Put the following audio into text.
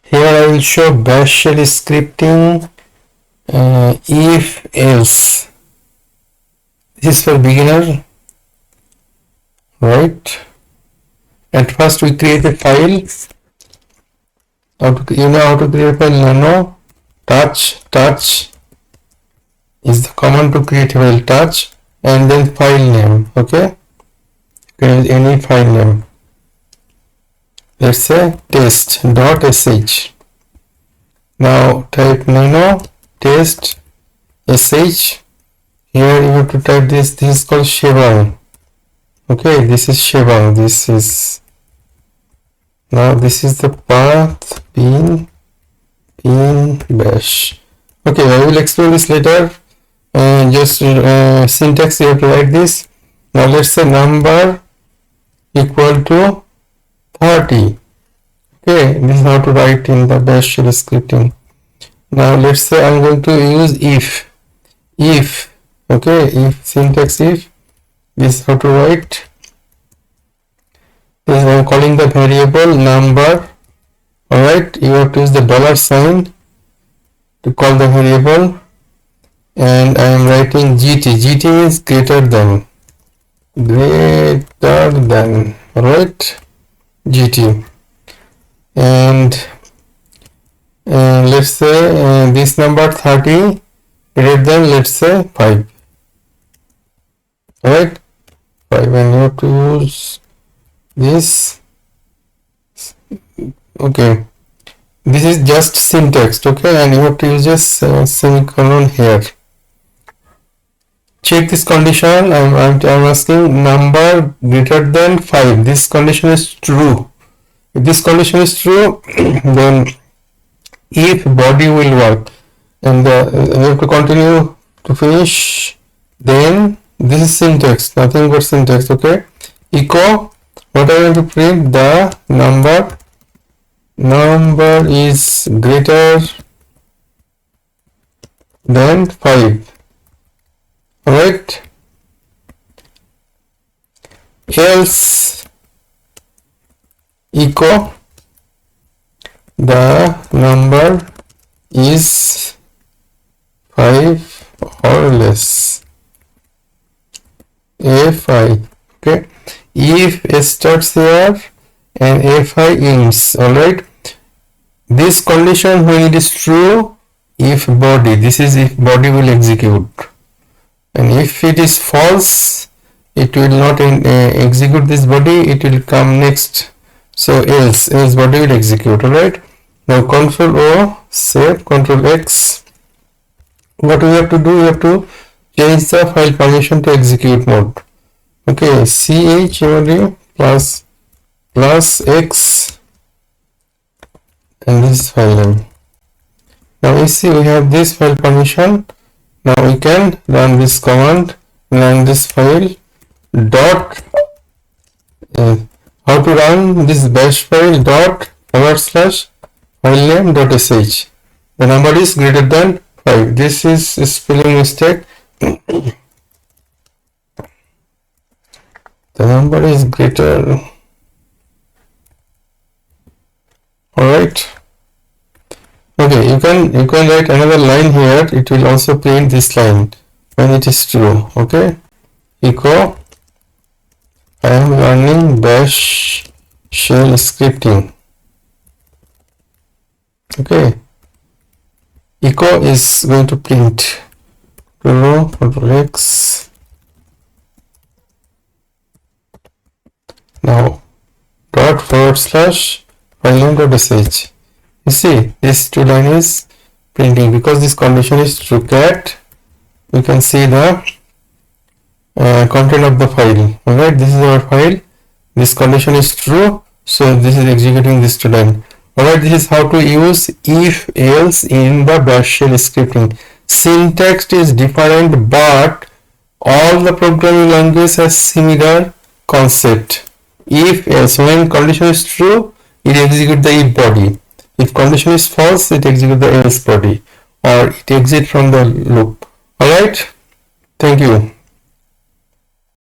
Here I will show bash shell scripting if else. This is for beginner, right? At first we create a file. You know how to create a file? Nano touch is the command to create a file, touch, and then file name. Okay, any file name. Let's say test.sh. Now type nano test sh. Here you have to type this. This is called shebang. Okay, this is shebang. This is the path pin bash. Okay, I will explain this later. Just syntax, you have to write this. Now let's say number equal to 30. Okay, this is how to write in the bash shell scripting. Now let's say I'm going to use if. Okay, if syntax if. This is how to write. This I'm calling the variable number. Alright, you have to use the $sign to call the variable, and I am writing GT means greater than, alright, GT, and let's say this number 30 greater than, let's say 5, alright, 5, and you have to use this. Okay, this is just syntax. Okay, and you have to use a semicolon here. Check this condition. I'm asking number greater than 5. This condition is true. If this condition is true, then if body will work, and you have to continue to finish. Then this is syntax, nothing but syntax. Okay, echo. What I want to print? The number is greater than 5. Alright, else echo the number is 5 or less. fi. Okay, if S starts here and fi ends. Alright, this condition when it is true, if body, this is if body will execute, and if it is false, it will not execute this body, it will come next. So else body will execute. Alright, now Control O, save, Control X. What we have to do, we have to change the file permission to execute mode. Okay, chmod plus X, and this is file name. Now you see we have this file permission. Now we can run this command, run this file dot how to run this bash file dot / file name dot sh. The number is greater than 5. This is a spelling mistake. The number is greater. Alright. Okay, you can write another line here. It will also print this line when it is true. Okay, echo I am learning bash shell scripting. Okay, echo is going to print Control X. Now dot / file name dot sh. You see this two line is printing because this condition is true. Cat, we can see the content of the file. Alright, this is our file. This condition is true, so this is executing this two line. Alright, this is how to use if else in the bash shell scripting. Syntax is different, but all the programming languages have similar concept. If else, when condition is true, it executes the if body. If condition is false, it executes the else body, or it exits from the loop. Alright, thank you.